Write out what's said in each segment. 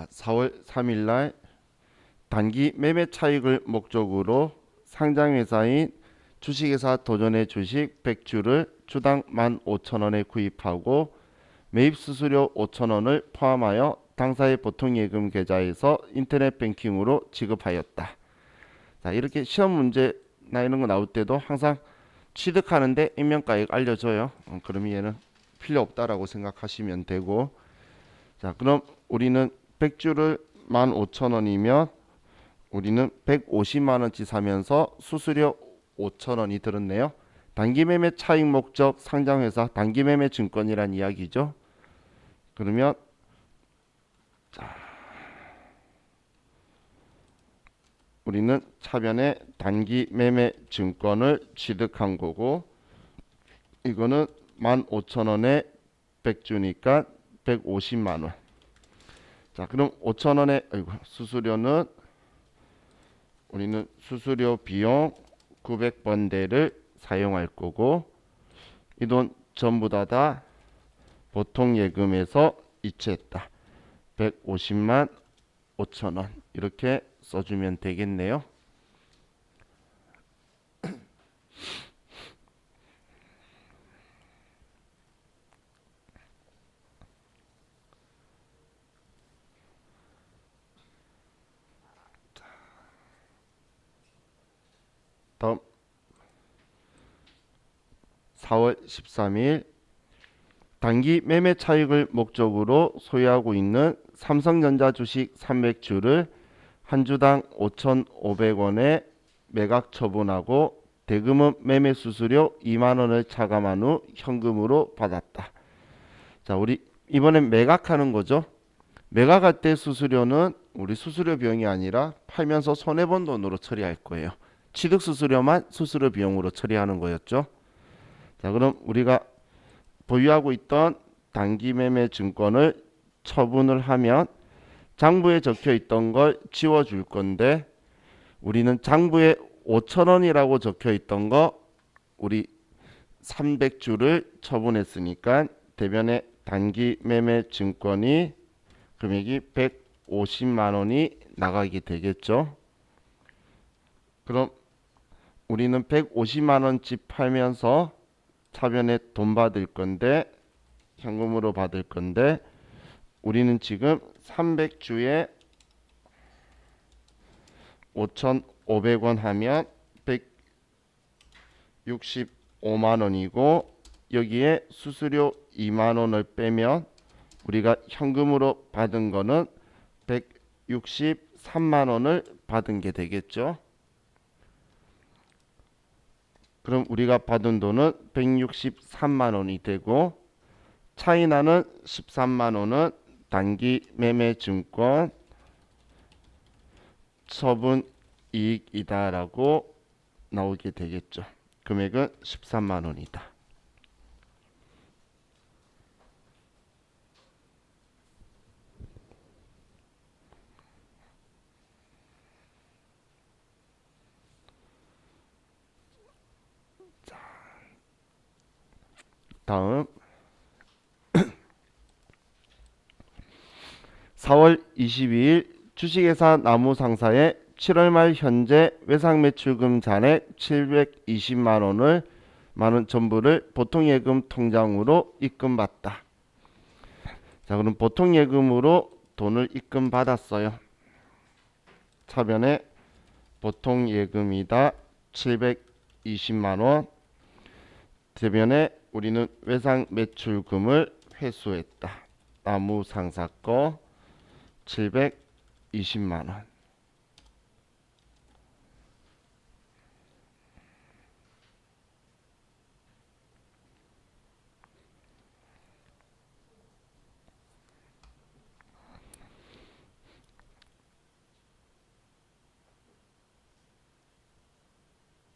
4월 3일 날 단기 매매 차익을 목적으로 상장회사인 주식회사 도전의 주식 100주를 주당 15,000원에 구입하고 매입 수수료 5,000원을 포함하여 당사의 보통예금 계좌에서 인터넷 뱅킹으로 지급하였다. 자, 이렇게 시험 문제나 이런 거 나올 때도 항상 취득하는데 인명가액 알려줘요. 그러면 얘는 필요 없다라고 생각하시면 되고, 자, 그럼 우리는 100주를 15,000원이면 우리는 150만원치 사면서 수수료 5,000원이 들었네요. 단기매매 차익 목적 상장회사 단기매매 증권이란 이야기죠. 그러면 우리는 차변에 단기매매 증권을 취득한 거고, 이거는 15,000원에 100주니까 150만원. 자, 그럼 5,000원에 수수료는 우리는 수수료 비용 900번대를 사용할 거고, 이 돈 전부 다 보통예금에서 이체했다. 150만 5천원 이렇게 써주면 되겠네요. 다음 4월 13일 단기 매매 차익을 목적으로 소유하고 있는 삼성전자 주식 300주를 한 주당 5,500원에 매각 처분하고 대금은 매매 수수료 2만원을 차감한 후 현금으로 받았다. 자, 우리 이번엔 매각하는 거죠. 매각할 때 수수료는 우리 수수료 비용이 아니라 팔면서 손해본 돈으로 처리할 거예요. 취득 수수료만 수수료 비용으로 처리하는 거였죠. 자, 그럼 우리가 보유하고 있던 단기 매매 증권을 처분을 하면 장부에 적혀 있던 걸 지워 줄 건데, 우리는 장부에 5,000원이라고 적혀 있던 거 우리 300주를 처분했으니까 대변에 단기 매매 증권이 금액이 150만 원이 나가게 되겠죠. 그럼 우리는 150만 원치 팔면서 차변에 돈 받을 건데, 현금으로 받을 건데, 우리는 지금 300주에 5,500원 하면 165만 원이고, 여기에 수수료 2만 원을 빼면 우리가 현금으로 받은 거는 163만 원을 받은 게 되겠죠. 그럼 우리가 받은 돈은 163만 원이 되고, 차이나는 13만 원은 단기 매매 증권 처분 이익이다라고 나오게 되겠죠. 금액은 13만 원이다. 다음 4월 22일 주식회사 나무상사의 7월 말 현재 외상매출금 잔액 720만 원을 만원 전부를 보통예금 통장으로 입금받다. 자, 그럼 보통예금으로 돈을 입금받았어요. 차변에 보통예금이다 720만 원, 대변에 우리는 외상매출금을 회수했다. 나무상사 거 720만 원.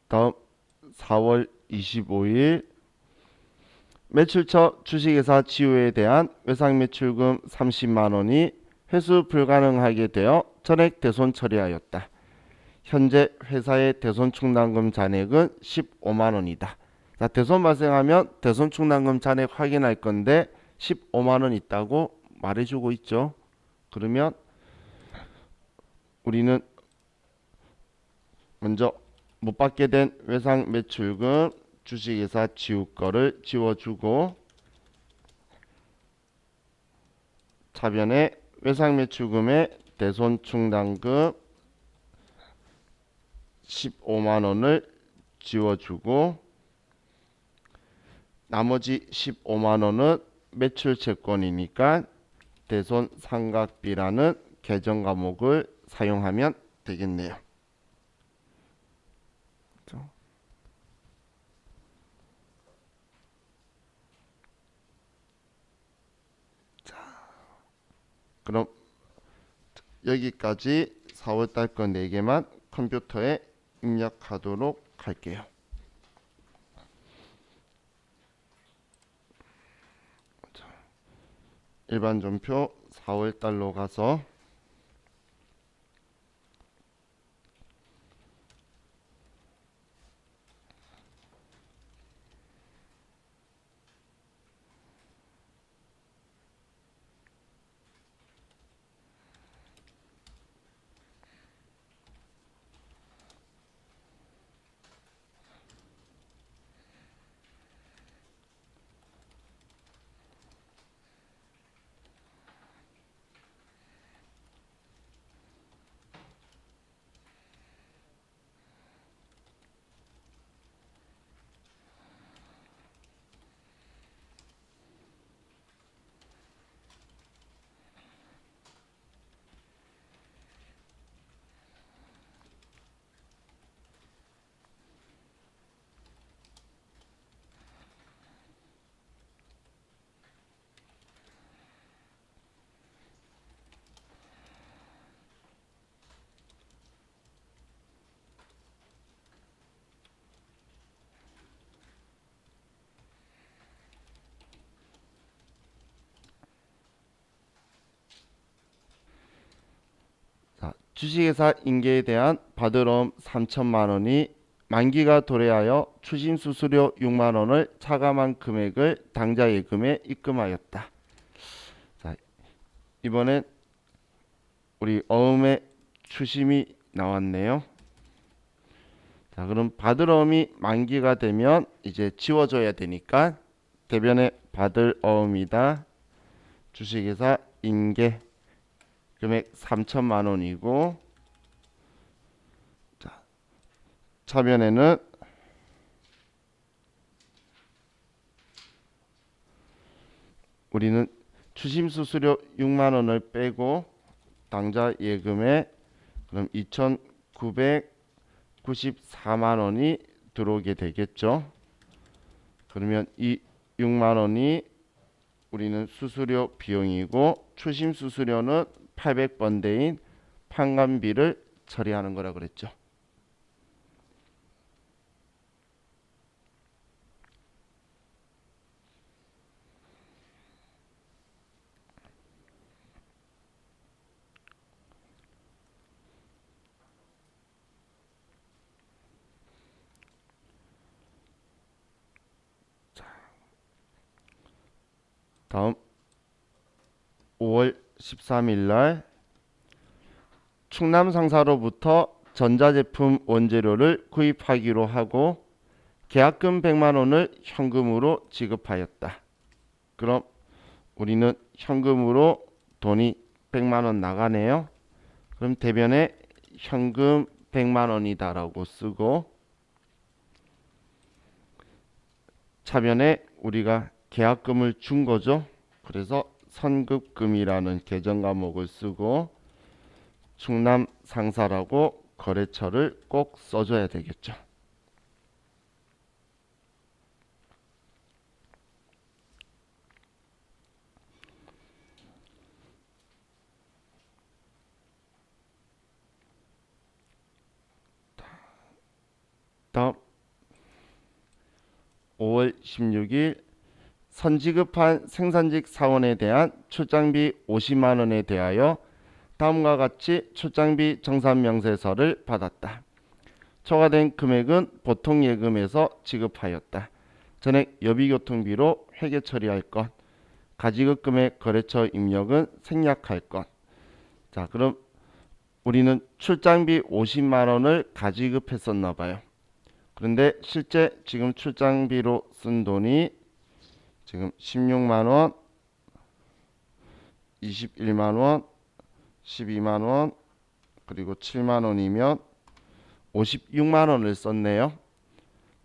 다음 4월 25일 매출처 주식회사 지우에 대한 외상매출금 30만 원이 회수 불가능하게 되어 전액 대손 처리하였다. 현재 회사의 대손 충당금 잔액은 15만 원이다. 자, 대손 발생하면 대손 충당금 잔액 확인할 건데 15만 원 있다고 말해주고 있죠. 그러면 우리는 먼저 못 받게 된 외상 매출금 주식회사 지우 거를 지워주고, 차변에 외상 매출금의 대손 충당금 15만 원을 지워주고, 나머지 15만 원은 매출 채권이니까 대손 상각비라는 계정 과목을 사용하면 되겠네요. 그럼 여기까지 4월달 거 4개만 컴퓨터에 입력하도록 할게요. 일반 전표 4월달로 가서 주식회사 인계에 대한 받으러옴 3천만 원이 만기가 도래하여 추심 수수료 6만 원을 차감한 금액을 당좌 예금에 입금하였다. 자, 이번엔 우리 어음의 추심이 나왔네요. 자, 그럼 받으러옴이 만기가 되면 이제 지워줘야 되니까 대변에 받을 어음이다. 주식회사 인계 금액 3천만 원이고, 자, 차변에는 우리는 추심 수수료 6만 원을 빼고 당좌 예금에 그럼 2,994만 원이 들어오게 되겠죠. 그러면 이 6만 원이 우리는 수수료 비용이고, 추심 수수료는 800번대인 판관비를 처리하는 거라 그랬죠. 다음 5월 13일 날 충남 상사로부터 전자제품 원재료를 구입하기로 하고 계약금 100만 원을 현금으로 지급하였다. 그럼 우리는 현금으로 돈이 100만 원 나가네요. 그럼 대변에 현금 100만 원이다라고 쓰고, 차변에 우리가 계약금을 준 거죠. 그래서 선급금이라는 계정 과목을 쓰고 충남 상사라고 거래처를 꼭 써줘야 되겠죠. 다음 5월 16일 선지급한 생산직 사원에 대한 출장비 50만 원에 대하여 다음과 같이 출장비 정산 명세서를 받았다. 초과된 금액은 보통 예금에서 지급하였다. 전액 여비교통비로 회계 처리할 것. 가지급 금액 거래처 입력은 생략할 것. 자, 그럼 우리는 출장비 50만 원을 가지급했었나 봐요. 그런데 실제 지금 출장비로 쓴 돈이 지금 16만 원, 21만 원, 12만 원, 그리고 7만 원이면 56만 원을 썼네요.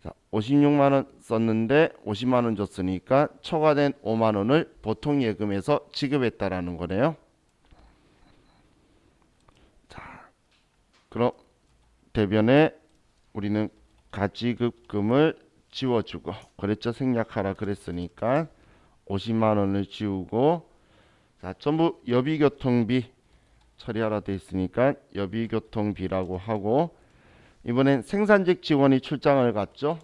자, 56만 원 썼는데 50만 원 줬으니까 초과된 5만 원을 보통 예금에서 지급했다라는 거네요. 자, 그럼 대변에 우리는 가지급금을 지워주고 거래처 생략하라 그랬으니까 50만 원을 지우고, 자, 전부 여비교통비 처리하라 돼 있으니까 여비교통비라고 하고, 이번엔 생산직 직원이 출장을 갔죠.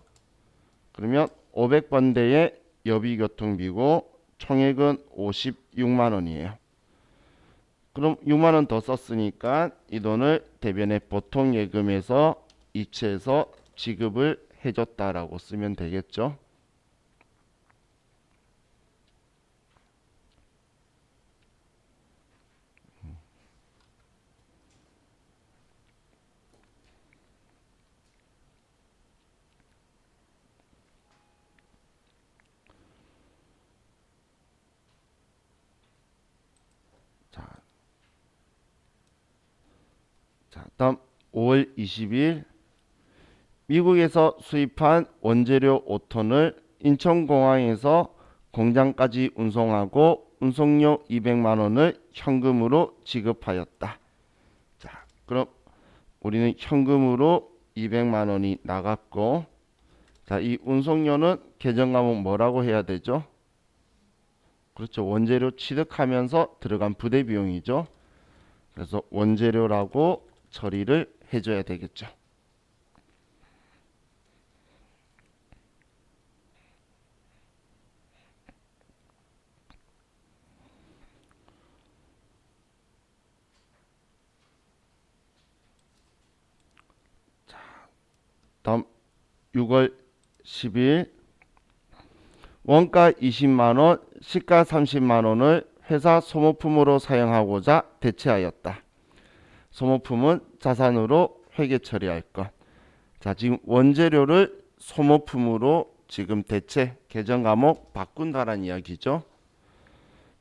그러면 500번대의 여비교통비고 총액은 56만 원이에요. 그럼 6만 원 더 썼으니까 이 돈을 대변의 보통 예금에서 이체해서 지급을 해줬다라고 쓰면 되겠죠. 자, 다음 5월 20일 미국에서 수입한 원재료 5톤을 인천공항에서 공장까지 운송하고 운송료 200만 원을 현금으로 지급하였다. 자, 그럼 우리는 현금으로 200만 원이 나갔고, 자, 이 운송료는 계정과목 뭐라고 해야 되죠? 그렇죠. 원재료 취득하면서 들어간 부대 비용이죠. 그래서 원재료라고 처리를 해줘야 되겠죠. 다음 6월 10일 원가 20만 원, 시가 30만 원을 회사 소모품으로 사용하고자 대체하였다. 소모품은 자산으로 회계 처리할 것. 자, 지금 원재료를 소모품으로 지금 대체 계정 과목 바꾼다라는 이야기죠.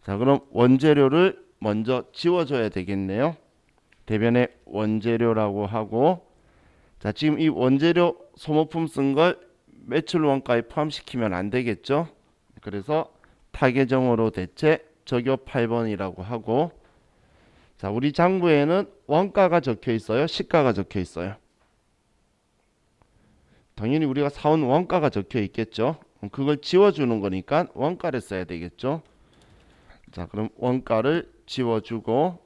자, 그럼 원재료를 먼저 지워줘야 되겠네요. 대변에 원재료라고 하고, 자, 지금 이 원재료 소모품 쓴 걸 매출 원가에 포함시키면 안 되겠죠. 그래서 타계정으로 대체 적요 8번이라고 하고, 자, 우리 장부에는 원가가 적혀 있어요, 시가가 적혀 있어요? 당연히 우리가 사온 원가가 적혀 있겠죠. 그걸 지워주는 거니까 원가를 써야 되겠죠. 자, 그럼 원가를 지워주고,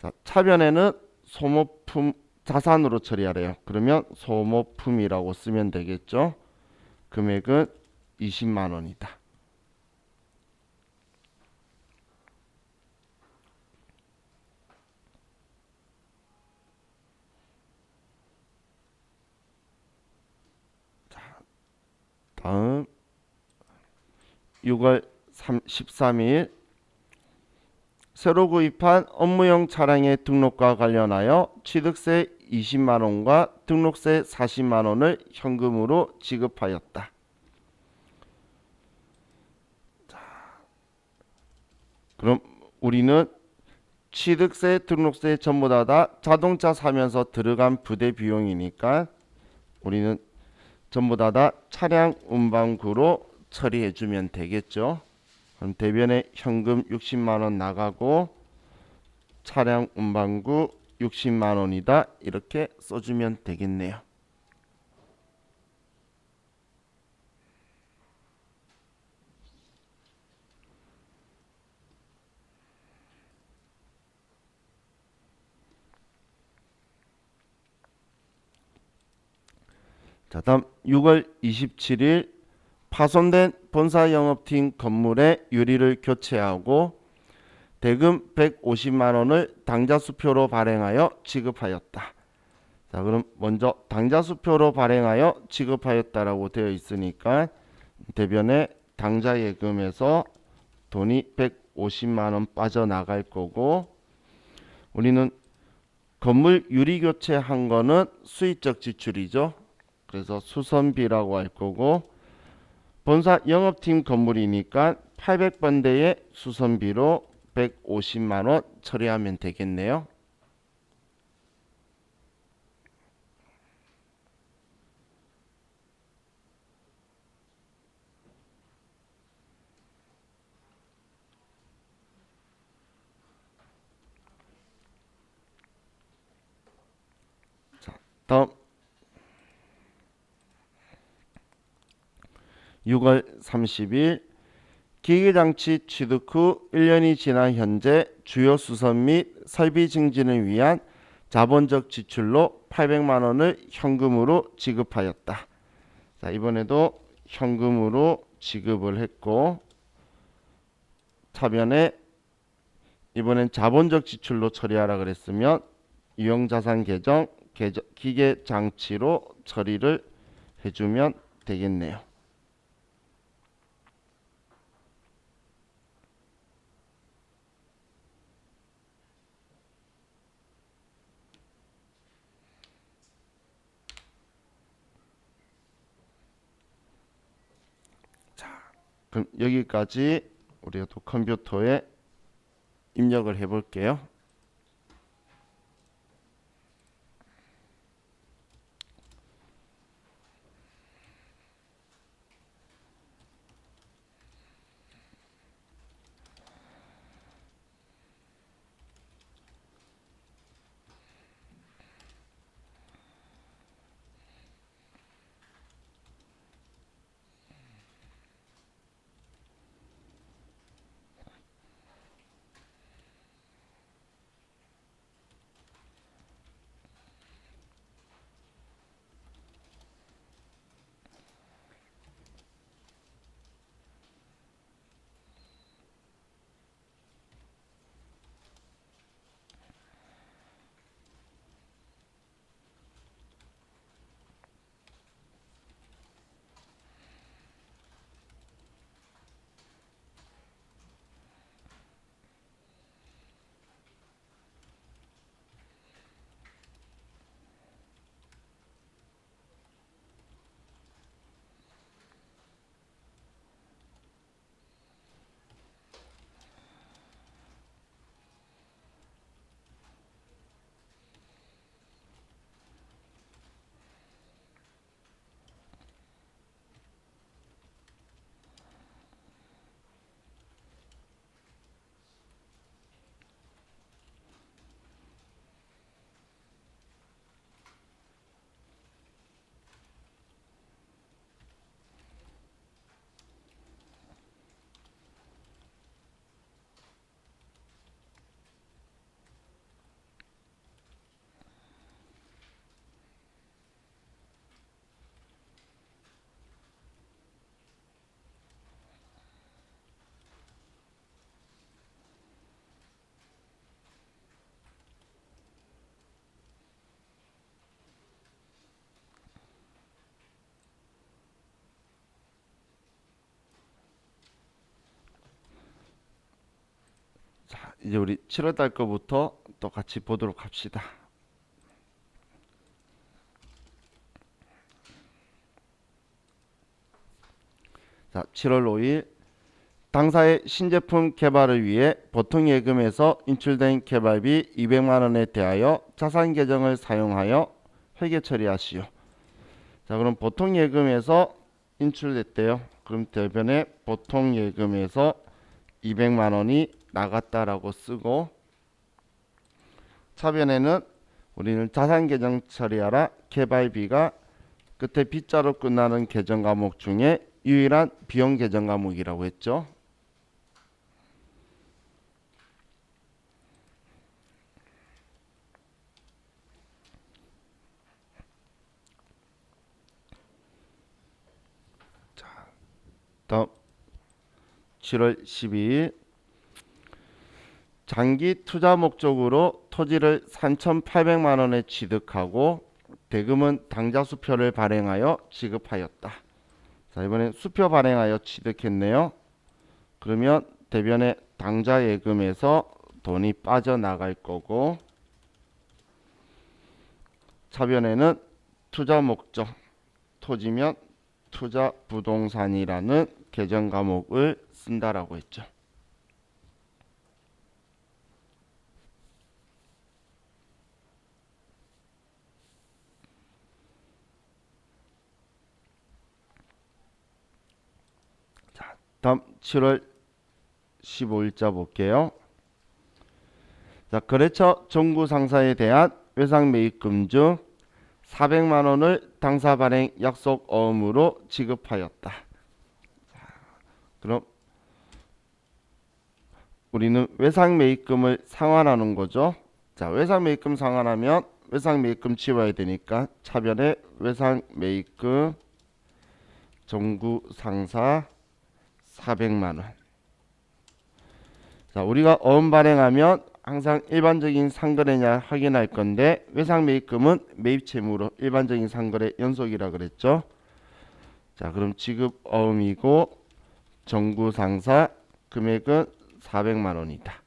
자, 차변에는 소모품 자산으로 처리하래요. 그러면 소모품이라고 쓰면 되겠죠. 금액은 20만 원이다. 다음 6월 13일 새로 구입한 업무용 차량의 등록과 관련하여 취득세 20만 원과 등록세 40만 원을 현금으로 지급하였다. 그럼 우리는 취득세, 등록세 전부 다 자동차 사면서 들어간 부대 비용이니까 우리는 전부 다 차량 운반구로 처리해 주면 되겠죠. 그럼 대변에 현금 60만 원 나가고 차량 운반구 60만 원이다, 이렇게 써주면 되겠네요. 자, 다음 6월 27일 파손된 본사 영업팀 건물의 유리를 교체하고 대금 150만 원을 당좌수표로 발행하여 지급하였다. 자, 그럼 먼저 당좌수표로 발행하여 지급하였다라고 되어 있으니까 대변에 당좌예금에서 돈이 150만 원 빠져나갈 거고, 우리는 건물 유리 교체한 거는 수익적 지출이죠. 그래서 수선비라고 할 거고, 본사 영업팀 건물이니까 800번대의 수선비로 150만 원 처리하면 되겠네요. 자, 다음 6월 30일 기계장치 취득 후 1년이 지난 현재 주요 수선 및 설비 증진을 위한 자본적 지출로 800만 원을 현금으로 지급하였다. 자, 이번에도 현금으로 지급을 했고, 차변에 이번엔 자본적 지출로 처리하라 그랬으면 유형자산 계정 기계장치로 처리를 해주면 되겠네요. 그럼 여기까지 우리가 또 컴퓨터에 입력을 해 볼게요. 자, 이제 우리 7월 달 거부터 또 같이 보도록 합시다. 자, 7월 5일 당사의 신제품 개발을 위해 보통예금에서 인출된 개발비 200만 원에 대하여 자산 계정을 사용하여 회계 처리하시오. 자, 그럼 보통예금에서 인출됐대요. 그럼 대변에 보통예금에서 200만 원이 나갔다라고 쓰고, 차변에는 우리는 자산 계정 처리하라 개발비가 끝에 B자로 끝나는 계정 과목 중에 유일한 비용 계정 과목이라고 했죠. 다음 7월 12일 장기 투자 목적으로 토지를 3,800만 원에 취득하고 대금은 당좌 수표를 발행하여 지급하였다. 자, 이번엔 수표 발행하여 취득했네요. 그러면 대변에 당좌 예금에서 돈이 빠져나갈 거고, 차변에는 투자 목적, 토지면 투자 부동산이라는 계정 과목을 쓴다라고 했죠. 다음 7월 15일자 볼게요. 자, 거래처 정구 상사에 대한 외상 매입금 중 400만 원을 당사 발행 약속 어음으로 지급하였다. 그럼 우리는 외상 매입금을 상환하는 거죠. 자, 외상 매입금 상환하면 외상 매입금 치워야 되니까 차변에 외상 매입금 정구 상사 400만 원. 자, 우리가 어음 발행하면 항상 일반적인 상거래냐 확인할 건데 외상 매입금은 매입 채무로 일반적인 상거래 연속이라 그랬죠. 자, 그럼 지급 어음이고 정구 상사 금액은 400만 원이다.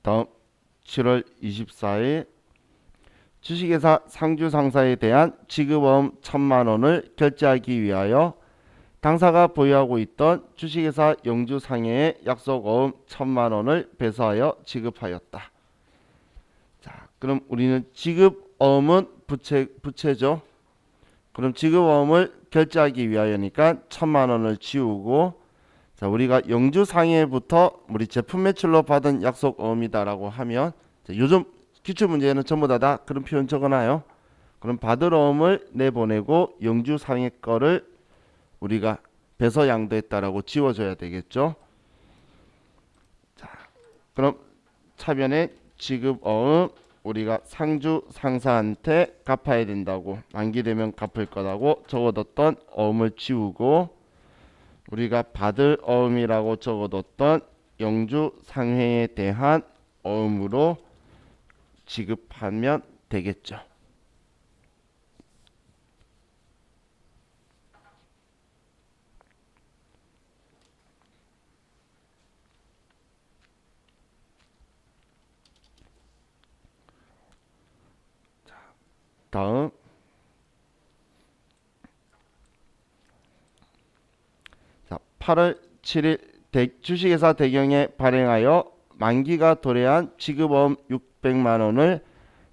다음 7월 24일 주식회사 상주 상사에 대한 지급어음 1,000만 원을 결제하기 위하여 당사가 보유하고 있던 주식회사 영주 상해에 약속어음 1,000만 원을 배수하여 지급하였다. 자, 그럼 우리는 지급어음은 부채죠. 그럼 지급어음을 결제하기 위하여니까 1,000만 원을 지우고, 자, 우리가 영주 상해부터 우리 제품 매출로 받은 약속어음이다라고 하면, 자, 요즘 기출 문제에는 전부 다 그런 표현 적어놔요. 그럼 받을 어음을 내보내고 영주 상해 거를 우리가 배서 양도했다라고 지워줘야 되겠죠. 자, 그럼 차변에 지급 어음 우리가 상주 상사한테 갚아야 된다고, 만기되면 갚을 거라고 적어뒀던 어음을 지우고 우리가 받을 어음이라고 적어뒀던 영주 상해에 대한 어음으로 지급하면 되겠죠. 다음 자, 8월 7일 주식회사 대경에 발행하여 만기가 도래한 지급어음 600만 원을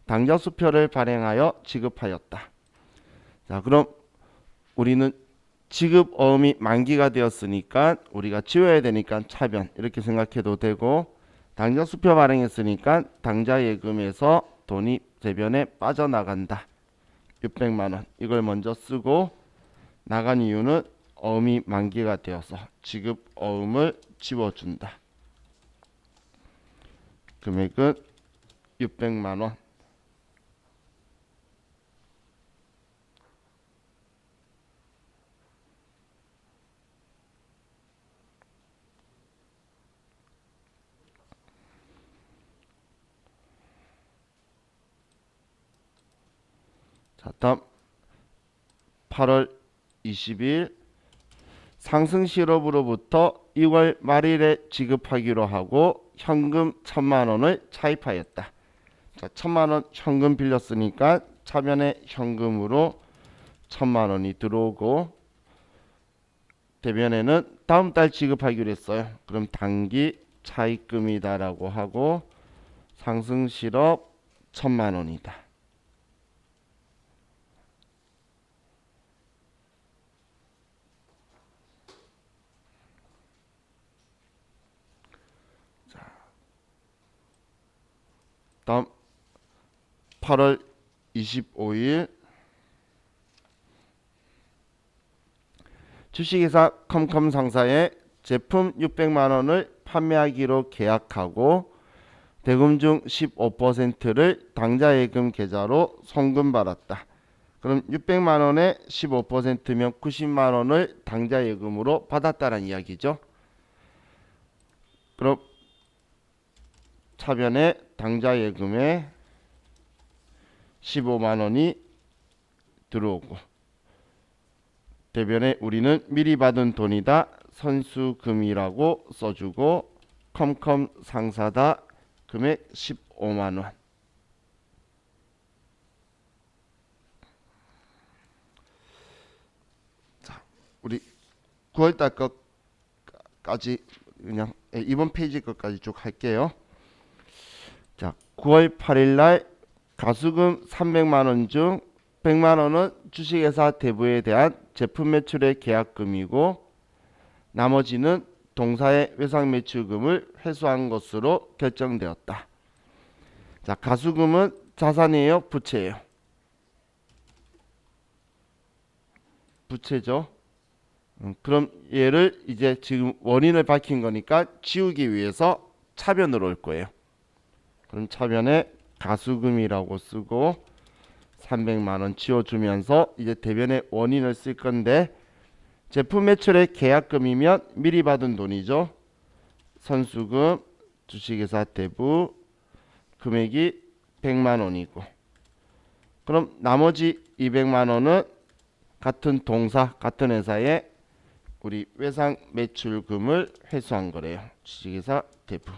당좌 수표를 발행하여 지급하였다. 자, 그럼 우리는 지급어음이 만기가 되었으니까 우리가 지워야 되니까 차변 이렇게 생각해도 되고, 당좌 수표 발행했으니까 당좌 예금에서 돈이 대변에 빠져나간다. 600만 원 이걸 먼저 쓰고, 나간 이유는 어음이 만기가 되어서 지급 어음을 지워준다. 금액은 600만 원. 자, 다음 8월 20일 상승 실업으로부터 2월 말일에 지급하기로 하고 현금 1,000만 원을 차입하였다. 자, 1,000만 원 현금 빌렸으니까 차변에 현금으로 1,000만 원이 들어오고, 대변에는 다음 달 지급하기로 했어요. 그럼 단기 차입금이다라고 하고 상승 실업 1,000만 원이다. 다음 8월 25일 주식회사 컴컴 상사에 제품 600만 원을 판매하기로 계약하고 대금 중 15%를 당좌예금 계좌로 송금받았다. 그럼 600만 원에 15%면 90만 원을 당좌예금으로 받았다는 이야기죠. 그럼 차변에 당좌 예금에 15만 원이 들어오고, 대변에 우리는 미리 받은 돈이다 선수금이라고 써주고, 컴컴 상사다 금액 15만 원. 자, 우리 9월달 것까지 그냥 이번 페이지 것까지 쭉 할게요. 자, 9월 8일 날 가수금 300만 원 중 100만 원은 주식회사 대부에 대한 제품 매출의 계약금이고, 나머지는 동사의 외상 매출금을 회수한 것으로 결정되었다. 자, 가수금은 자산이에요, 부채예요? 부채죠. 그럼 얘를 이제 지금 원인을 밝힌 거니까 지우기 위해서 차변으로 올 거예요. 그럼 차변에 가수금이라고 쓰고 300만 원 지워주면서 이제 대변에 원인을 쓸 건데, 제품 매출의 계약금이면 미리 받은 돈이죠. 선수금, 주식회사 대부 금액이 100만 원이고, 그럼 나머지 200만 원은 같은 동사, 같은 회사에 우리 외상 매출금을 회수한 거래요. 주식회사 대부.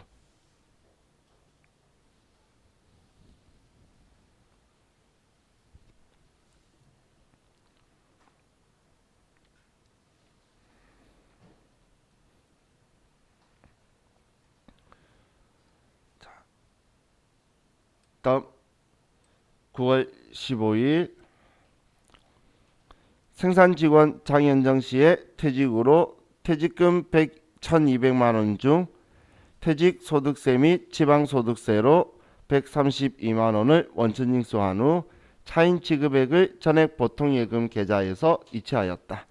다음 9월 15일 생산직원 장현정 씨의 퇴직으로 퇴직금 1,200만 원 중 퇴직소득세 및 지방소득세로 132만 원을 원천 징수한 후 차인 지급액을 전액 보통예금 계좌에서 이체하였다.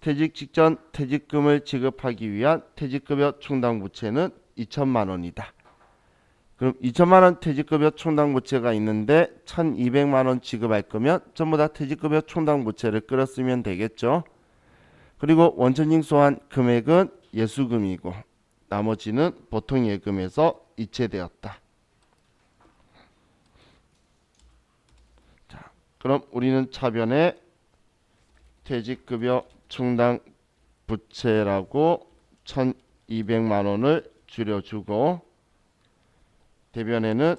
퇴직 직전 퇴직금을 지급하기 위한 퇴직급여 충당부채는 2천만 원이다. 그럼 2천만 원 퇴직급여 충당부채가 있는데 1,200만 원 지급할 거면 전부 다 퇴직급여 충당부채를 끌었으면 되겠죠. 그리고 원천 징수한 금액은 예수금이고 나머지는 보통예금에서 이체되었다. 자, 그럼 우리는 차변에 퇴직급여 충당부채라고 1,200만 원을 줄여주고, 대변에는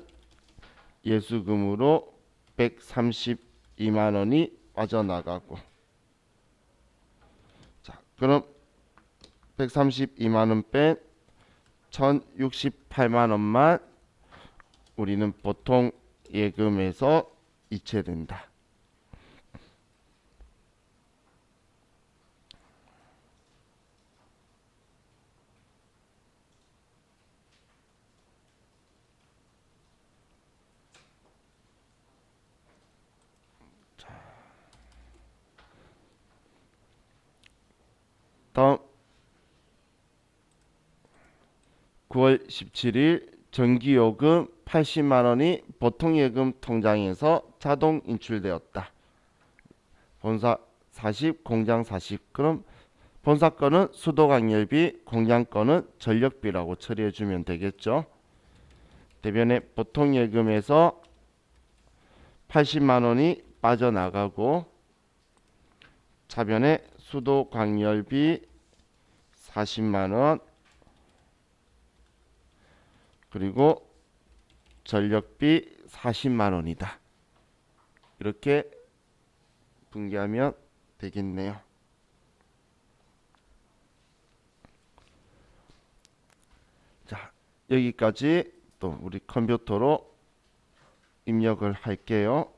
예수금으로 132만 원이 빠져나가고, 자, 그럼 132만 원 뺀 1,068만 원만 우리는 보통 예금에서 이체된다. 다음 9월 17일 전기요금 80만 원이 보통예금 통장에서 자동 인출되었다. 본사 40, 공장 40. 그럼 본사 거는 수도관열비, 공장 거는 전력비라고 처리해 주면 되겠죠. 대변에 보통예금에서 80만 원이 빠져나가고, 차변에 수도광열비 40만 원, 그리고 전력비 40만 원이다. 이렇게 분개하면 되겠네요. 자, 여기까지 또 우리 컴퓨터로 입력을 할게요.